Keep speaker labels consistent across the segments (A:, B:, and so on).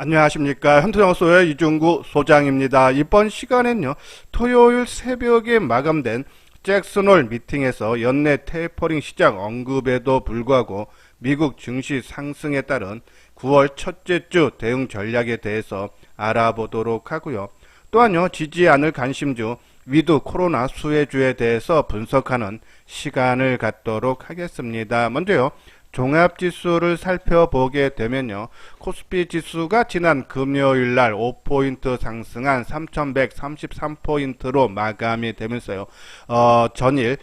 A: 안녕하십니까. 현토장소의 이중구 소장입니다. 이번 시간엔요, 토요일 새벽에 마감된 잭슨홀 미팅에서 연내 테이퍼링 시장 언급에도 불구하고 미국 증시 상승에 따른 9월 첫째 주 대응 전략에 대해서 알아보도록 하고요. 또한요, 지지 않을 관심주 위드 코로나 수혜주에 대해서 분석하는 시간을 갖도록 하겠습니다. 먼저요, 종합지수를 살펴보게 되면요, 코스피 지수가 지난 금요일날 5포인트 상승한 3133포인트로 마감이 되면서요, 전일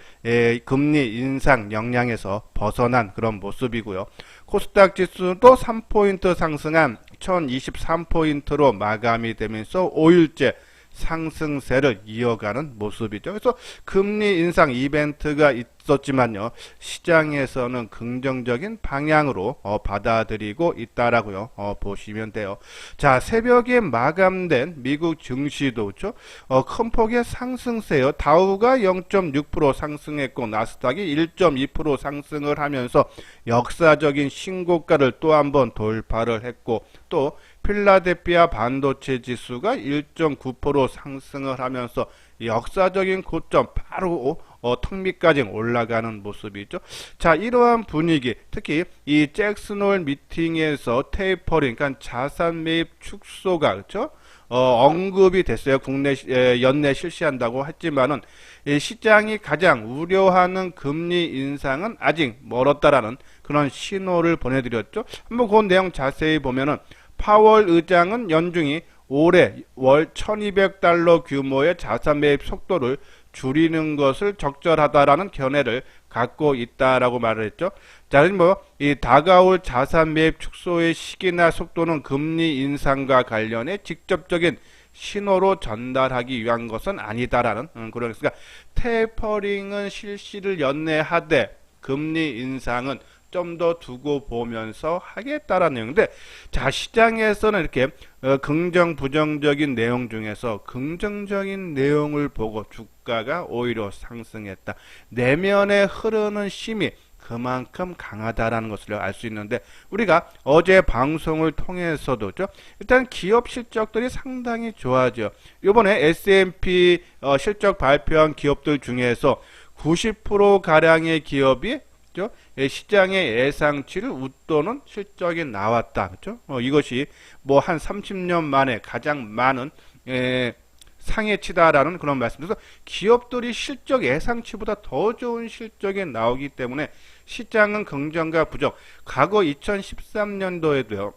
A: 금리 인상 영향에서 벗어난 그런 모습이고요. 코스닥 지수도 3포인트 상승한 1023포인트로 마감이 되면서 5일째 상승세를 이어가는 모습이죠. 그래서 금리 인상 이벤트가 있었지만요, 시장에서는 긍정적인 방향으로 받아들이고 있다라고요, 보시면 돼요. 자, 새벽에 마감된 미국 증시도 그렇죠? 큰 폭의 상승세요. 다우가 0.6% 상승했고 나스닥이 1.2% 상승을 하면서 역사적인 신고가를 또 한 번 돌파를 했고, 또 필라델피아 반도체 지수가 1.9% 상승을 하면서 역사적인 고점 바로 턱 밑까지 올라가는 모습이죠. 자, 이러한 분위기, 특히 이 잭슨홀 미팅에서 테이퍼링, 그러니까 자산 매입 축소가 그렇죠? 언급이 됐어요. 국내 연내 실시한다고 했지만은 시장이 가장 우려하는 금리 인상은 아직 멀었다라는 그런 신호를 보내드렸죠. 한번 그 내용 자세히 보면은 파월 의장은 연중이 올해 월 1200달러 규모의 자산 매입 속도를 줄이는 것을 적절하다라는 견해를 갖고 있다라고 말을 했죠. 자, 이 다가올 자산 매입 축소의 시기나 속도는 금리 인상과 관련해 직접적인 신호로 전달하기 위한 것은 아니다라는 그런, 그러니까 테이퍼링은 실시를 연내하되 금리 인상은 좀 더 두고 보면서 하겠다라는 내용인데, 자, 시장에서는 이렇게 긍정 부정적인 내용 중에서 긍정적인 내용을 보고 주가가 오히려 상승했다. 내면에 흐르는 힘이 그만큼 강하다라는 것을 알 수 있는데, 우리가 어제 방송을 통해서도 일단 기업 실적들이 상당히 좋아져. 이번에 S&P 실적 발표한 기업들 중에서 90% 가량의 기업이 시장의 예상치를 웃도는 실적이 나왔다. 그렇죠? 이것이 뭐 한 30년 만에 가장 많은 상해치다라는 그런 말씀. 그래서 기업들이 실적 예상치보다 더 좋은 실적이 나오기 때문에 시장은 긍정과 부정. 과거 2013년도에도요.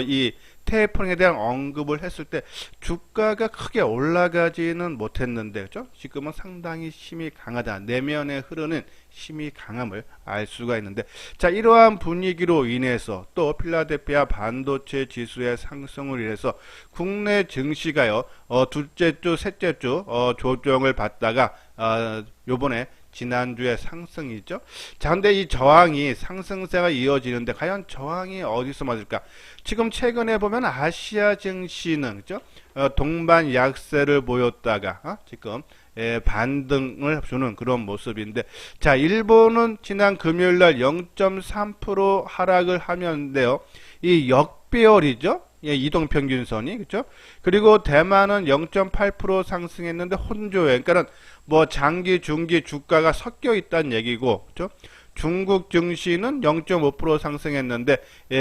A: 이 테이퍼링에 대한 언급을 했을 때 주가가 크게 올라가지는 못했는데, 그죠? 지금은 상당히 힘이 강하다. 내면에 흐르는 힘이 강함을 알 수가 있는데, 자, 이러한 분위기로 인해서 또 필라델피아 반도체 지수의 상승을 인해서 국내 증시가요, 둘째 주, 셋째 주 조정을 받다가 요번에 지난주에 상승이죠. 자, 근데 이 저항이 상승세가 이어지는데 과연 저항이 어디서 맞을까? 지금 최근에 보면 아시아 증시는 그죠? 동반 약세를 보였다가 지금 반등을 주는 그런 모습인데, 자, 일본은 지난 금요일날 0.3% 하락을 하면데요, 이 역배열이죠. 예, 이동평균선이 그렇죠. 그리고 대만은 0.8% 상승했는데 혼조에, 그러니까 뭐 장기, 중기 주가가 섞여 있다는 얘기고, 그렇죠. 중국 증시는 0.5% 상승했는데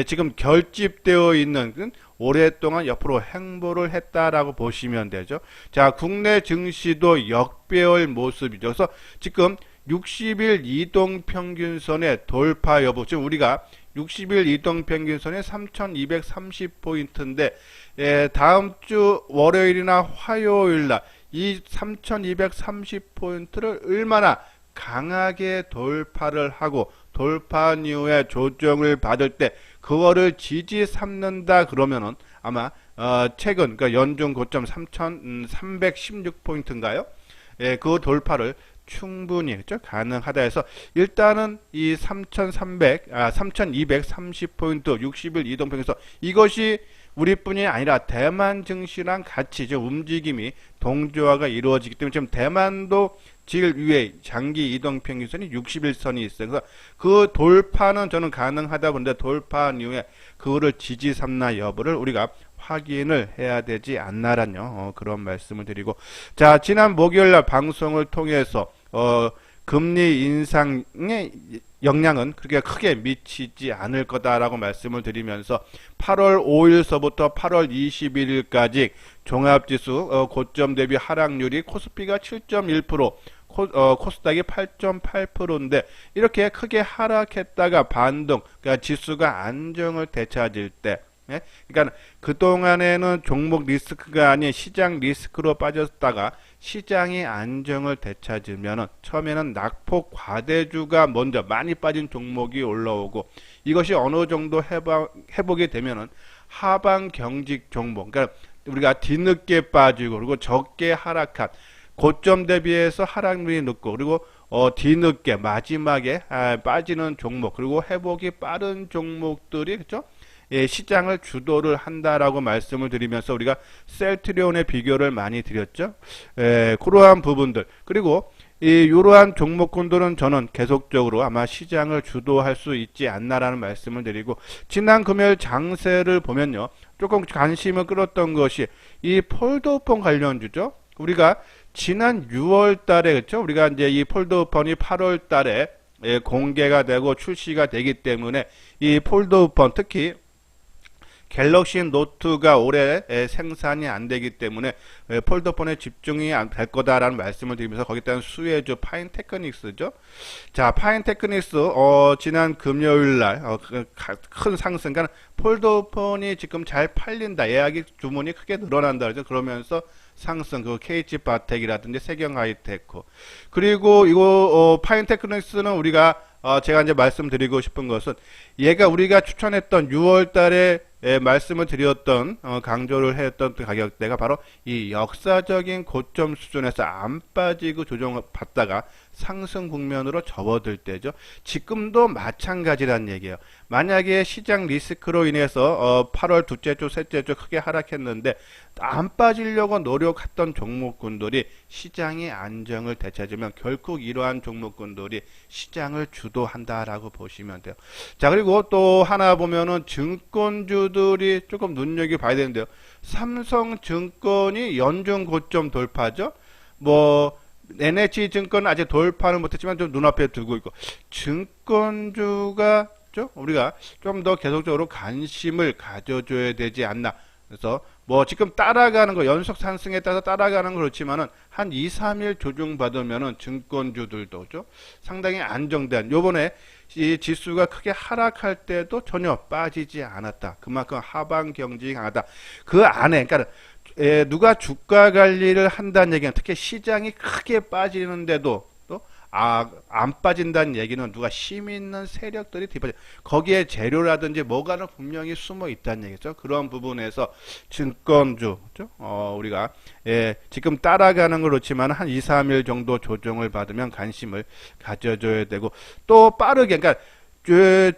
A: 지금 결집되어 있는 오랫동안 옆으로 행보를 했다라고 보시면 되죠. 자, 국내 증시도 역배열 모습이죠. 그래서 지금 60일 이동평균선의 돌파 여부, 지금 우리가 60일 이동평균선이 3230포인트인데 다음 주 월요일이나 화요일날 이 3230포인트를 얼마나 강하게 돌파를 하고 돌파 이후에 조정을 받을 때 그거를 지지 삼는다 그러면은 아마 최근 그러니까 연중 고점 3316포인트인가요? 그 돌파를 충분히 그렇죠? 가능하다 해서 일단은 이 3230포인트 60일 이동평균선, 이것이 우리뿐이 아니라 대만 증시랑 같이 움직임이 동조화가 이루어지기 때문에 지금 대만도 제일 위에 장기 이동 평균선이 61선이 있어요. 그래서 그 돌파는 저는 가능하다 보는데 돌파한 이후에 그거를 지지 삼나 여부를 우리가 확인을 해야 되지 않나라뇨. 그런 말씀을 드리고, 자, 지난 목요일날 방송을 통해서 금리 인상의 영향은 그렇게 크게 미치지 않을 거다라고 말씀을 드리면서 8월 5일서부터 8월 21일까지 종합지수 고점 대비 하락률이 코스피가 7.1%, 코스닥이 8.8%인데 이렇게 크게 하락했다가 반등, 그러니까 지수가 안정을 되찾을 때, 예? 그러니까 그동안에는 종목 리스크가 아닌 시장 리스크로 빠졌다가 시장이 안정을 되찾으면은 처음에는 낙폭 과대주가 먼저 많이 빠진 종목이 올라오고, 이것이 어느 정도 회복이 되면은 하방 경직 종목, 그러니까 우리가 뒤늦게 빠지고 그리고 적게 하락한 고점 대비해서 하락률이 높고 그리고 뒤늦게 마지막에 빠지는 종목, 그리고 회복이 빠른 종목들이, 그렇죠? 예, 시장을 주도를 한다라고 말씀을 드리면서 우리가 셀트리온의 비교를 많이 드렸죠. 그러한 부분들, 그리고 이러한 종목군들은 저는 계속적으로 아마 시장을 주도할 수 있지 않나라는 말씀을 드리고, 지난 금요일 장세를 보면요, 조금 관심을 끌었던 것이 이 폴더폰 관련주죠. 우리가 지난 6월 달에, 그렇죠? 우리가 이제 이 폴더폰이 8월 달에 공개가 되고 출시가 되기 때문에 이 폴더폰, 특히 갤럭시 노트가 올해 생산이 안 되기 때문에 폴더폰에 집중이 안 될 거다라는 말씀을 드리면서 거기에 따른 수혜주 파인테크닉스죠. 자, 파인테크닉스 지난 금요일 날 큰 상승, 그러니까 폴더폰이 지금 잘 팔린다, 예약이 주문이 크게 늘어난다, 그죠? 그러면서 상승, 그 KH바텍이라든지 세경하이테크, 그리고 이거 파인테크닉스는 우리가 제가 이제 말씀드리고 싶은 것은, 얘가 우리가 추천했던 6월 달에 말씀을 드렸던 강조를 했던 가격대가 바로 이 역사적인 고점 수준에서 안 빠지고 조정을 받다가 상승 국면으로 접어들 때죠. 지금도 마찬가지란 얘기예요. 만약에 시장 리스크로 인해서 8월 둘째 주, 셋째 주 크게 하락했는데 안 빠지려고 노력했던 종목군들이 시장의 안정을 되찾으면 결국 이러한 종목군들이 시장을 주도한다라고 보시면 돼요. 자, 그리고 또 하나 보면은 증권주들이 조금 눈여겨봐야 되는데요. 삼성증권이 연중 고점 돌파죠. 뭐 NH증권은 아직 돌파를 못했지만 좀 눈앞에 두고 있고, 증권주가 우리가 좀 더 계속적으로 관심을 가져줘야 되지 않나. 그래서 뭐 지금 따라가는 거, 연속 상승에 따라서 따라가는 건 그렇지만은 한 2, 3일 조정받으면은 증권주들도 상당히 안정된, 요번에 이 지수가 크게 하락할 때도 전혀 빠지지 않았다. 그만큼 하방 경직이 강하다. 그 안에, 그러니까 누가 주가 관리를 한다는 얘기는, 특히 시장이 크게 빠지는데도 또 안 빠진다는 얘기는 누가 힘 있는 세력들이 뒤빠져, 거기에 재료라든지 뭐가는 분명히 숨어 있다는 얘기죠. 그런 부분에서 증권주, 그렇죠? 우리가 지금 따라가는 건 그렇지만 한 2, 3일 정도 조정을 받으면 관심을 가져줘야 되고, 또 빠르게, 그러니까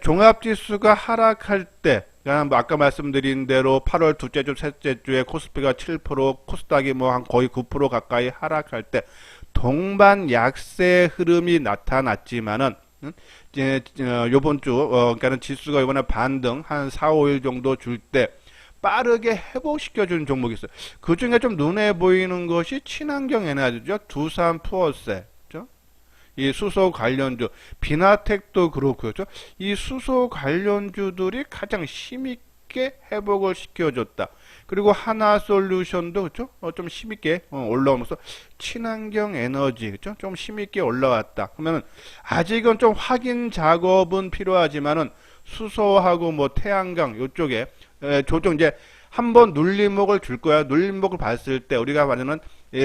A: 종합지수가 하락할 때, 그러니까 뭐 아까 말씀드린 대로 8월 둘째 주, 셋째 주에 코스피가 7%, 코스닥이 뭐 한 거의 9% 가까이 하락할 때 동반 약세 흐름이 나타났지만은, 요번 주, 그러니까 지수가 이번에 반등 한 4, 5일 정도 줄 때 빠르게 회복시켜주는 종목이 있어요. 그 중에 좀 눈에 보이는 것이 친환경 에너지죠. 두산 푸어세. 이 수소 관련주, 비나텍도 그렇고요. 이 수소 관련주들이 가장 힘있게 회복을 시켜줬다. 그리고 하나솔루션도, 그렇죠? 좀 힘있게 올라오면서 친환경 에너지, 그렇죠? 좀 힘있게 올라왔다. 그러면 아직은 좀 확인 작업은 필요하지만은 수소하고 뭐 태양광 요쪽에 조정, 이제 한번 눌림목을 줄 거야. 눌림목을 봤을 때 우리가 말하는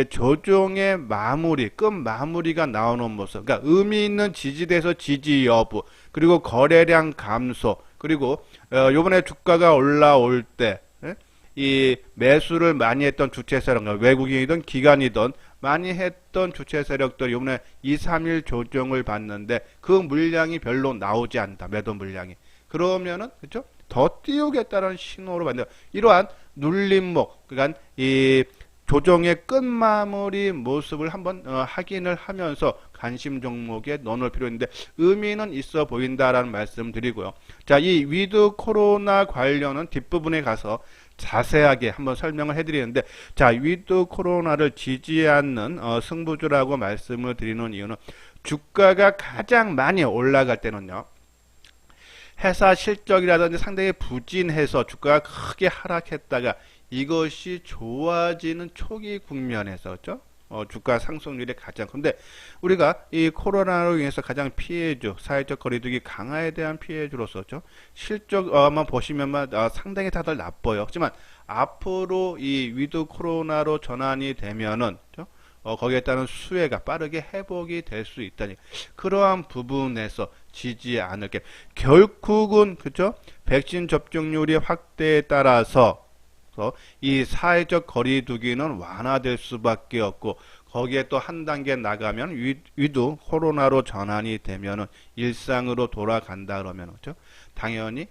A: 조정의 마무리, 끝 마무리가 나오는 모습, 그러니까 의미 있는 지지대에서 지지 여부, 그리고 거래량 감소, 그리고 요번에 주가가 올라올 때 이 매수를 많이 했던 주체 세력, 외국인이든 기관이든 많이 했던 주체 세력들 요번에 2, 3일 조정을 받는데 그 물량이 별로 나오지 않다. 매도 물량이. 그러면은, 그렇죠? 더 띄우겠다는 신호로 만든 이러한 눌림목, 그러니까 이 조정의 끝마무리 모습을 한번 확인을 하면서 관심 종목에 넣어놓을 필요 있는데 의미는 있어 보인다라는 말씀 드리고요. 자, 이 위드 코로나 관련은 뒷부분에 가서 자세하게 한번 설명을 해드리는데, 자, 위드 코로나를 지지하는 승부주라고 말씀을 드리는 이유는 주가가 가장 많이 올라갈 때는요, 회사 실적이라든지 상당히 부진해서 주가가 크게 하락했다가 이것이 좋아지는 초기 국면에서, 그죠? 주가 상승률이 가장 큰데, 우리가 이 코로나로 인해서 가장 피해주, 사회적 거리두기 강화에 대한 피해주로서죠. 실적만 보시면 상당히 다들 나빠요. 하지만 앞으로 이 위드 코로나로 전환이 되면은, 그죠? 거기에 따른 수혜가 빠르게 회복이 될 수 있다니, 그러한 부분에서 지지 않을게. 결국은, 그죠? 백신 접종률이 확대에 따라서 이 사회적 거리두기는 완화될 수밖에 없고, 거기에 또 한 단계 나가면 위드 코로나로 전환이 되면은 일상으로 돌아간다 그러면, 그죠? 당연히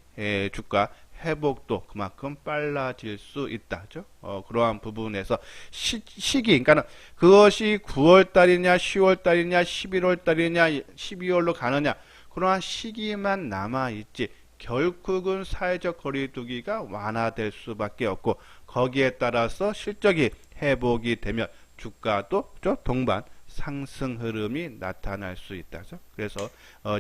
A: 주가 회복도 그만큼 빨라질 수 있다. 그죠? 그러한 부분에서 시기, 그러니까 그것이 9월 달이냐, 10월 달이냐, 11월 달이냐, 12월로 가느냐, 그러한 시기만 남아 있지. 결국은 사회적 거리두기가 완화될 수밖에 없고, 거기에 따라서 실적이 회복이 되면 주가도 동반 상승 흐름이 나타날 수 있다. 그래서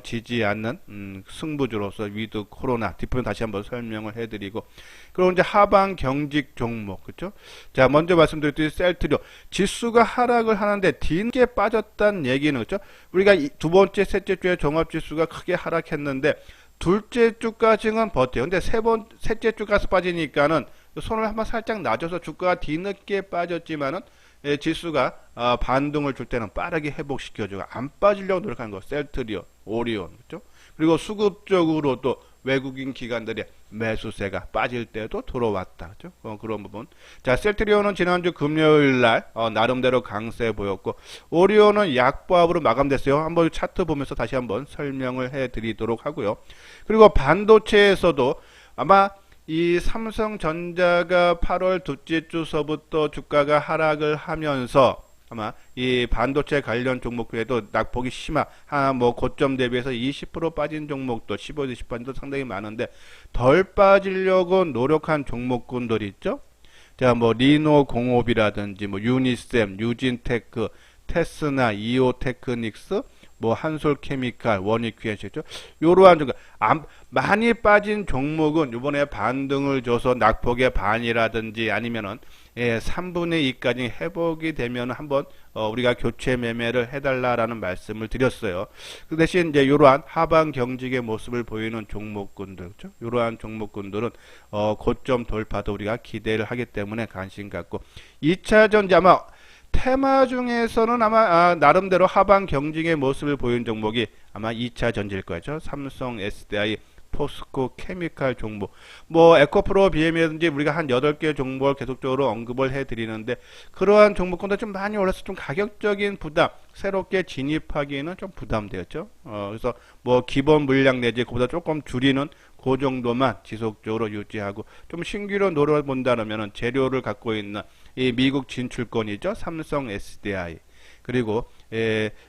A: 지지 않는 승부주로서 위드 코로나, 뒷부분 다시 한번 설명을 해드리고, 그리고 이제 하방 경직 종목, 그렇죠? 자, 먼저 말씀드렸듯이 셀트리온 지수가 하락을 하는데 뒤늦게 빠졌다는 얘기는, 그렇죠? 우리가 두 번째, 셋째 주에 종합지수가 크게 하락했는데 둘째 주까지는 버텨요. 근데 셋째 주까지 빠지니까는 손을 한번 살짝 놔줘서 주가가 뒤늦게 빠졌지만은 지수가 반등을 줄 때는 빠르게 회복시켜주고 안 빠지려고 노력하는 거. 셀트리온, 오리온, 그렇죠? 그리고 수급적으로 또 외국인 기관들의 매수세가 빠질 때도 들어왔다, 그렇죠? 그런 부분. 자, 셀트리온은 지난주 금요일 날 나름대로 강세 보였고, 오리온은 약보합으로 마감됐어요. 한번 차트 보면서 다시 한번 설명을 해드리도록 하고요. 그리고 반도체에서도 아마 이 삼성전자가 8월 둘째 주서부터 주가가 하락을 하면서 아마 이 반도체 관련 종목에도 낙폭이 뭐 고점 대비해서 20% 빠진 종목도 15, 20%도 상당히 많은데 덜 빠지려고 노력한 종목군들이 있죠. 자, 뭐 리노공업이라든지 뭐 유니셈, 유진테크, 테스나, 이오테크닉스, 뭐 한솔케미칼, 원익퀴에시죠. 요러한 종목, 많이 빠진 종목은 이번에 반등을 줘서 낙폭의 반이라든지 아니면은 3분의 2까지 회복이 되면 한번 우리가 교체 매매를 해달라라는 말씀을 드렸어요. 그 대신 이제 이러한 하방 경직의 모습을 보이는 종목군들, 그렇죠? 이러한 종목군들은 고점 돌파도 우리가 기대를 하기 때문에 관심 갖고, 2차전 아마 테마 중에서는 아마 나름대로 하방 경직의 모습을 보이는 종목이 아마 2차 전지일 거죠. 삼성, SDI, 포스코, 케미칼 종목, 뭐 에코프로, BM이라든지 우리가 한 8개 종목을 계속적으로 언급을 해드리는데, 그러한 종목군도 좀 많이 올라서 좀 가격적인 부담, 새롭게 진입하기에는 좀 부담되었죠. 그래서 뭐 기본 물량 내지 그보다 조금 줄이는 그 정도만 지속적으로 유지하고, 좀 신규로 노려본다면 재료를 갖고 있는 이 미국 진출권이죠. 삼성, SDI. 그리고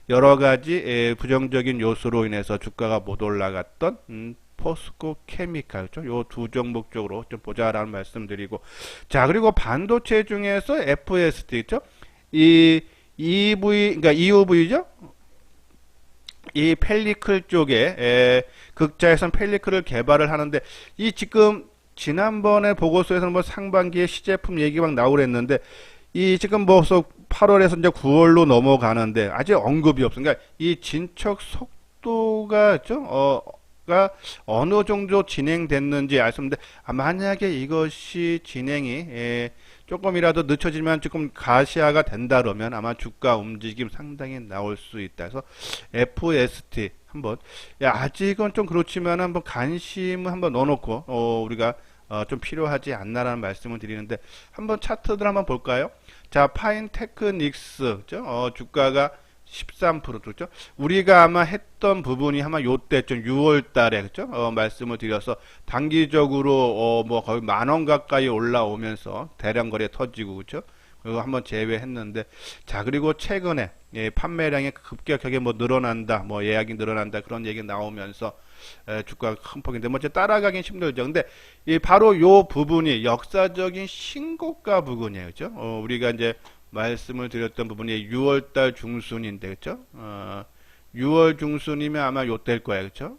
A: 여러 가지 부정적인 요소로 인해서 주가가 못 올라갔던 포스코 케미칼, 요 두 종목 쪽으로 좀 보자라는 말씀드리고, 자, 그리고 반도체 중에서 FSD 있죠. 이 EV, 그러니까 EUV죠. 이 펠리클 쪽에 극자에선 펠리클을 개발을 하는데, 이 지금 지난번에 보고서에서는 뭐 상반기에 시제품 얘기 막 나오랬는데, 이 지금 뭐 8월에서 이제 9월로 넘어가는데 아직 언급이 없으니까 이 진척 속도가 가 어느 정도 진행됐는지 알 수 없는데, 만약에 이것이 진행이 조금이라도 늦춰지면 조금 가시화가 된다 그러면 아마 주가 움직임 상당히 나올 수 있다. 그래서 FST 한번, 아직은 좀 그렇지만 한번 관심을 한번 넣어놓고 우리가 좀 필요하지 않나라는 말씀을 드리는데, 한번 차트들 한번 볼까요? 자, 파인테크닉스, 주가가 13%, 그렇죠? 우리가 아마 했던 부분이 아마 요때쯤 6월 달에, 그렇죠? 말씀을 드려서 단기적으로 뭐 거의 10,000원 가까이 올라오면서 대량 거래 터지고, 그렇죠? 이거 한번 제외했는데, 자, 그리고 최근에 판매량이 급격하게 뭐 늘어난다, 뭐 예약이 늘어난다, 그런 얘기 나오면서 주가가 큰 폭인데, 뭐 이제 따라가긴 힘들죠. 근데 바로 요 부분이 역사적인 신고가 부분이에요. 그죠? 우리가 이제 말씀을 드렸던 부분이 6월달 중순인데, 그죠? 6월 중순이면 아마 요때일 거예요. 그죠?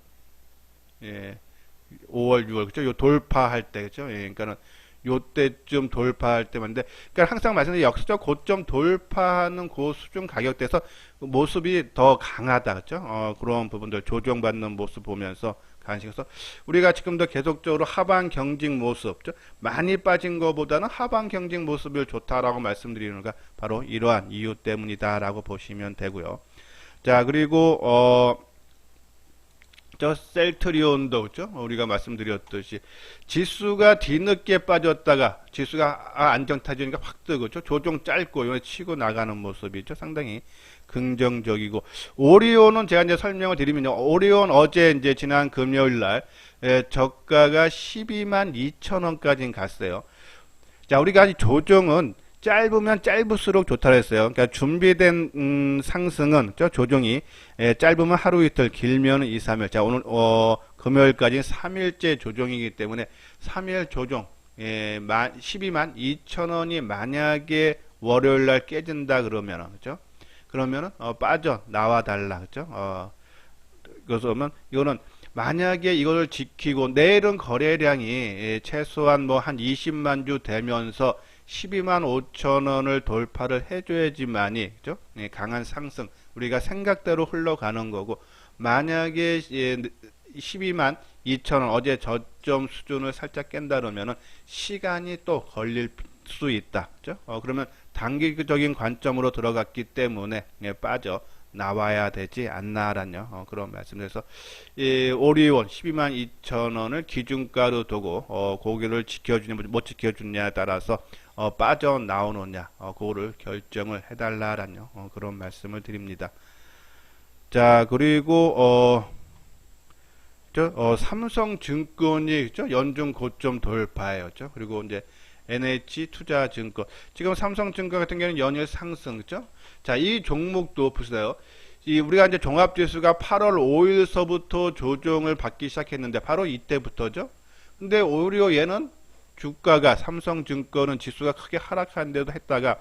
A: 예. 5월, 6월, 그죠? 요 돌파할 때, 그죠? 예, 그러니까는 요때쯤 돌파할 때만데, 그러니까 항상 말씀드린 역사적 고점 돌파하는 그 수준 가격대에서 모습이 더 강하다, 그죠? 그런 부분들 조정받는 모습 보면서 간식해서 우리가 지금도 계속적으로 하방 경직 모습, 그죠? 많이 빠진 것보다는 하방 경직 모습을 좋다라고 말씀드리는 가 바로 이러한 이유 때문이다라고 보시면 되고요. 자, 그리고 저 셀트리온도 그죠? 우리가 말씀드렸듯이 지수가 뒤늦게 빠졌다가 지수가 안정타지니까 확 뜨고 그죠? 조정 짧고 이거 치고 나가는 모습이죠. 상당히 긍정적이고 오리온은 제가 이제 설명을 드리면요. 오리온 어제 이제 지난 금요일 날 저가가 12만 2천 원까지 갔어요. 자, 우리가 이 조정은 짧으면 짧을수록 좋다 그랬어요. 그러니까 준비된 상승은 조정이 짧으면 하루 이틀, 길면 2, 3일. 자, 오늘 금요일까지 3일째 조정이기 때문에 3일 조정 12만 2천 원이 만약에 월요일 날 깨진다 그러면 그죠? 그러면은 빠져 나와 달라 그죠? 그래서 이거는 만약에 이걸 지키고 내일은 거래량이 최소한 뭐 한 20만 주 되면서 12만 5천 원을 돌파를 해줘야지만이 그죠? 강한 상승 우리가 생각대로 흘러가는 거고 만약에 12만 2천 원 어제 저점 수준을 살짝 깬다 그러면은 시간이 또 걸릴 수 있다. 그죠? 그러면 단기적인 관점으로 들어갔기 때문에 빠져 나와야 되지 않나라는 그런 말씀드려서 오리온 12만 2천 원을 기준가로 두고 고기를 지켜주냐 못 지켜주냐에 따라서 빠져나오느냐 그거를 결정을 해달라라는 그런 말씀을 드립니다. 자, 그리고 삼성증권이 연중 고점 돌파예요. 그리고 이제 NH투자증권 지금 삼성증권 같은 경우는 연일 상승 그죠? 자, 이 종목도 보세요. 우리가 이제 종합지수가 8월 5일서부터 조정을 받기 시작했는데 바로 이때부터죠. 근데 오히려 얘는 주가가 삼성증권은 지수가 크게 하락한데도 했다가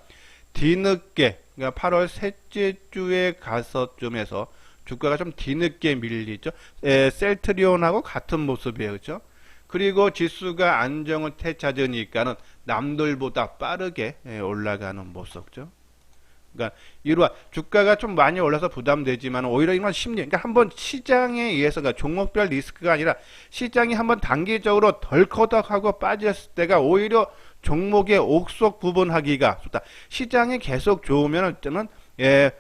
A: 뒤늦게 그러니까 8월 셋째 주에 가서쯤에서 주가가 좀 뒤늦게 밀리죠. 셀트리온하고 같은 모습이에요. 그죠? 그리고 지수가 안정을 되찾으니까는 남들보다 빠르게 올라가는 모습죠. 그러니까 이러한 주가가 좀 많이 올라서 부담되지만 오히려 이런 심리, 그러니까 한번 시장에 의해서 그러니까 종목별 리스크가 아니라 시장이 한번 단기적으로 덜커덕하고 빠졌을 때가 오히려 종목의 옥석 부분하기가 좋다. 시장이 계속 좋으면 저는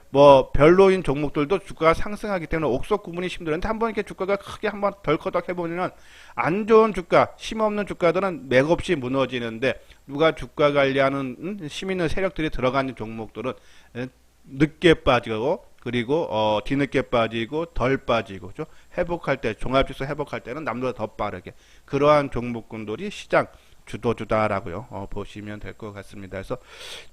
A: 뭐 별로인 종목들도 주가가 상승하기 때문에 옥석 구분이 힘들었는데 한번 이렇게 주가가 크게 한번 덜커덕 해보면 안 좋은 주가, 힘없는 주가들은 맥없이 무너지는데 누가 주가 관리하는 힘 있는 세력들이 들어가는 종목들은 늦게 빠지고 그리고 뒤늦게 빠지고 덜 빠지고 그렇죠? 회복할 때 종합지수 회복할 때는 남들보다 더 빠르게 그러한 종목군들이 시장 주도주다라고요. 보시면 될 것 같습니다. 그래서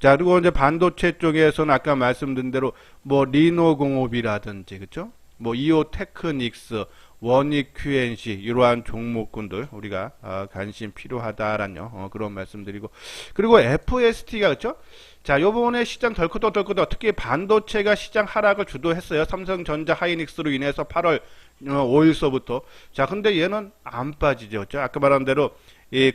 A: 자, 그리고 이제 반도체 쪽에서는 아까 말씀드린 대로 뭐 리노공업이라든지 그죠? 뭐 이오테크닉스, 원익 QNC 이러한 종목군들 우리가 관심 필요하다라는 그런 말씀드리고 그리고 FST가 그렇죠? 자, 요번에 시장 덜커덕 특히 반도체가 시장 하락을 주도했어요. 삼성전자 하이닉스로 인해서 8월 5일서부터 자, 근데 얘는 안 빠지죠. 그렇죠? 아까 말한 대로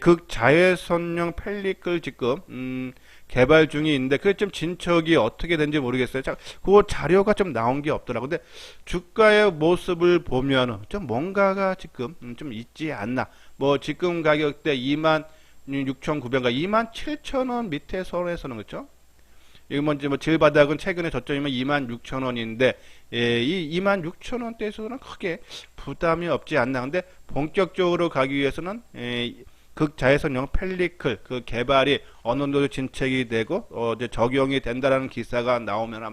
A: 극자외선용 펠리클 지금 개발 중이 있는데 그게 좀 진척이 어떻게 된지 모르겠어요. 자, 그 자료가 좀 나온 게 없더라고. 근데 주가의 모습을 보면은 좀 뭔가가 지금 좀 있지 않나. 뭐 지금 가격대 26,900원, 27,000원 밑에 선에서는 그렇죠? 이거 먼저 뭐 질바닥은 최근에 저점이면 26,000원인데 이 26,000원대에서는 크게 부담이 없지 않나. 근데 본격적으로 가기 위해서는 극자외선용 펠리클 그 개발이 어느 정도 진척이 되고 이제 적용이 된다라는 기사가 나오면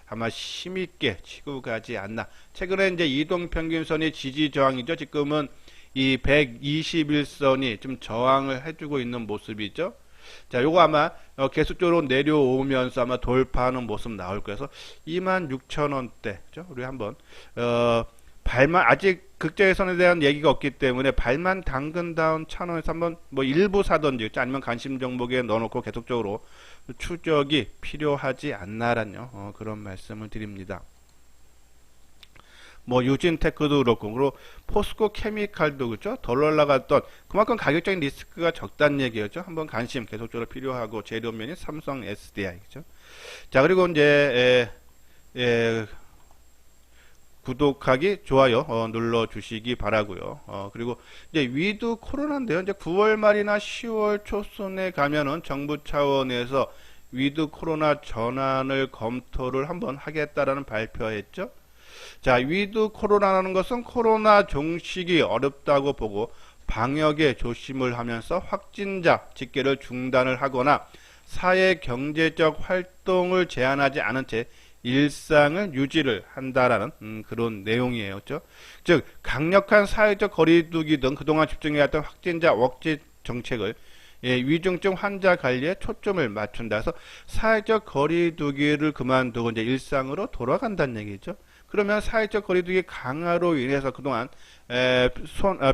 A: 아마 힘있게 치고 가지 않나. 최근에 이제 이동평균선이 지지 저항이죠. 지금은 이 121선이 좀 저항을 해주고 있는 모습이죠. 자, 요거 아마 계속적으로 내려오면서 아마 돌파하는 모습 나올 거여서 26,000원대, 그죠? 우리 한번 발만 아직 극저예선에 대한 얘기가 없기 때문에 발만 담근 다운 1,000원에서 한번 뭐 일부 사던지 아니면 관심 종목에 넣어놓고 계속적으로 추적이 필요하지 않나라는 그런 말씀을 드립니다. 뭐 유진테크도 그렇고, 그리고 포스코 케미칼도 그렇죠. 덜 올라갔던 그만큼 가격적인 리스크가 적다는 얘기였죠. 한번 관심 계속적으로 필요하고, 재료면이 삼성 SDI 그죠. 자, 그리고 이제 구독하기, 좋아요 눌러 주시기 바라고요. 그리고 이제 위드 코로나인데요. 이제 9월 말이나 10월 초순에 가면은 정부 차원에서 위드 코로나 전환을 검토를 한번 하겠다라는 발표했죠. 자, 위드 코로나라는 것은 코로나 종식이 어렵다고 보고 방역에 조심을 하면서 확진자 집계를 중단을 하거나 사회 경제적 활동을 제한하지 않은 채 일상을 유지를 한다라는 그런 내용이에요. 그렇죠? 즉 강력한 사회적 거리두기 등 그동안 집중해왔던 확진자 억제 정책을 위중증 환자 관리에 초점을 맞춘다 해서 사회적 거리두기를 그만두고 이제 일상으로 돌아간다는 얘기죠. 그러면 사회적 거리두기 강화로 인해서 그동안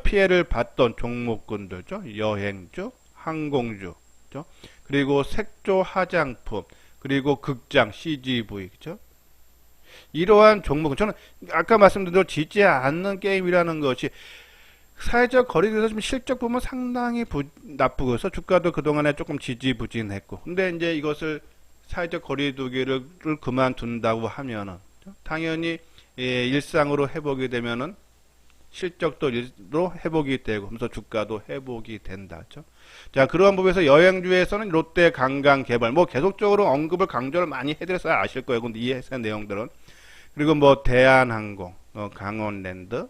A: 피해를 봤던 종목군들죠. 여행주, 항공주, 그죠? 그리고 색조 화장품, 그리고 극장, CGV, 그죠? 이러한 종목은 저는 아까 말씀드린 대로 지지 않는 게임이라는 것이 사회적 거리두기에서 좀 실적 보면 상당히 나쁘고 해서 주가도 그동안에 조금 지지부진했고, 근데 이제 이것을 사회적 거리두기를 그만둔다고 하면은 당연히 일상으로 회복이 되면은 실적도 회복이 되고, 그래서 주가도 회복이 된다. 그렇죠? 자, 그러한 부분에서 여행주에서는 롯데 관광개발, 뭐 계속적으로 언급을 강조를 많이 해드려서 아실 거예요. 근데 이 회사 내용들은. 그리고 뭐 대한항공, 강원랜드,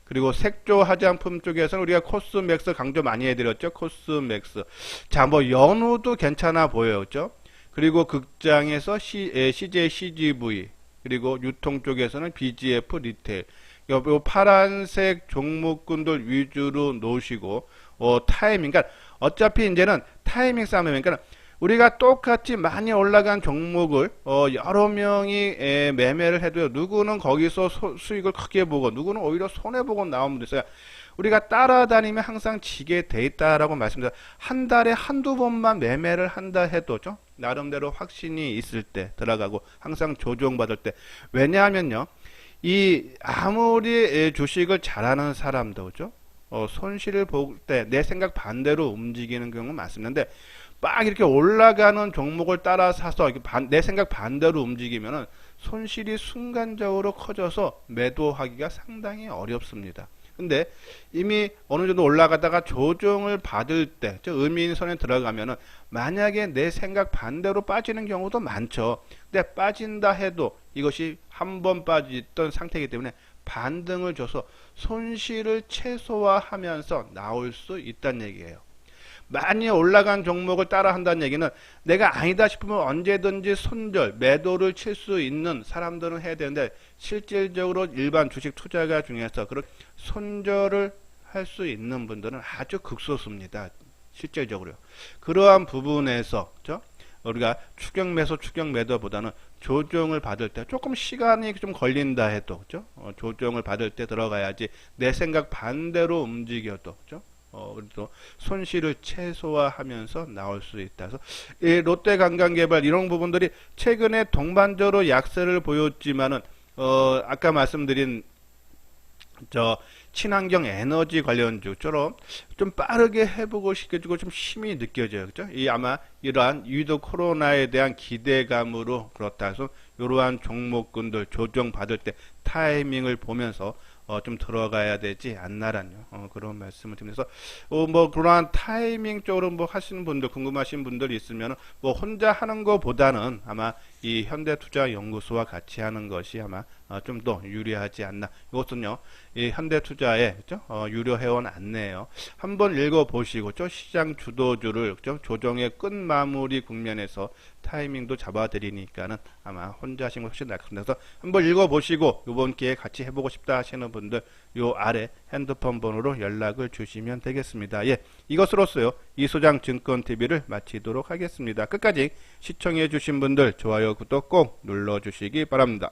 A: 그리고 색조 화장품 쪽에서는 우리가 코스맥스 강조 많이 해드렸죠. 코스맥스. 자, 뭐 연우도 괜찮아 보여요. 그렇죠? 그리고 극장에서 CJ CGV, 그리고 유통 쪽에서는 BGF 리테일. 요 파란색 종목군들 위주로 놓으시고, 타이밍. 그러니까 어차피 이제는 타이밍 싸움이니까, 그러니까 우리가 똑같이 많이 올라간 종목을 여러 명이 매매를 해도요. 누구는 거기서 수익을 크게 보고, 누구는 오히려 손해 보고 나오면 됐어요. 우리가 따라다니면 항상 지게 돼 있다라고 말씀드려요. 한 달에 한두 번만 매매를 한다 해도죠. 나름대로 확신이 있을 때 들어가고 항상 조정받을 때. 왜냐하면요. 이 아무리 주식을 잘하는 사람도 그죠? 손실을 볼 때 내 생각 반대로 움직이는 경우가 많습니다. 근데 막 이렇게 올라가는 종목을 따라 사서 내 생각 반대로 움직이면은 손실이 순간적으로 커져서 매도하기가 상당히 어렵습니다. 근데 이미 어느 정도 올라가다가 조정을 받을 때, 즉 의미인선에 들어가면은 만약에 내 생각 반대로 빠지는 경우도 많죠. 근데 빠진다 해도 이것이 한 번 빠졌던 상태이기 때문에 반등을 줘서 손실을 최소화하면서 나올 수 있다는 얘기예요. 많이 올라간 종목을 따라 한다는 얘기는 내가 아니다 싶으면 언제든지 손절, 매도를 칠 수 있는 사람들은 해야 되는데, 실질적으로 일반 주식 투자가 중에서 그런 손절을 할 수 있는 분들은 아주 극소수입니다. 실질적으로요. 그러한 부분에서 그렇죠? 우리가 추격 매수, 추격 매도보다는 조정을 받을 때 조금 시간이 좀 걸린다 해도 그렇죠? 조정을 받을 때 들어가야지 내 생각 반대로 움직여도 그렇죠? 그래도 손실을 최소화하면서 나올 수 있다. 그래서 이 롯데관광개발 이런 부분들이 최근에 동반적으로 약세를 보였지만은 아까 말씀드린 친환경 에너지 관련주처럼 좀 빠르게 회복을 시켜주고 좀 힘이 느껴져요. 그죠? 아마 이러한 위드 코로나에 대한 기대감으로 그렇다 해서 이러한 종목군들 조정받을 때 타이밍을 보면서 좀 들어가야 되지 않나라는 그런 말씀을 드리면서 뭐 그러한 타이밍 쪽으로 뭐 하시는 분들, 궁금하신 분들이 있으면 뭐 혼자 하는 것보다는 아마 이 현대투자연구소와 같이 하는 것이 아마 좀 더 유리하지 않나. 이것은요, 이 현대투자의 그죠? 유료 회원 안내예요. 한번 읽어보시고 시장 주도주를 그죠? 조정의 끝마무리 국면에서 타이밍도 잡아드리니까는 아마 혼자 하시는 것이 훨씬 낫습니다. 그래서 한번 읽어보시고 이번 기회에 같이 해보고 싶다 하시는 분들 요 아래 핸드폰 번호로 연락을 주시면 되겠습니다. 예, 이것으로서요 이소장 증권TV를 마치도록 하겠습니다. 끝까지 시청해 주신 분들 좋아요 구독 꼭 눌러주시기 바랍니다.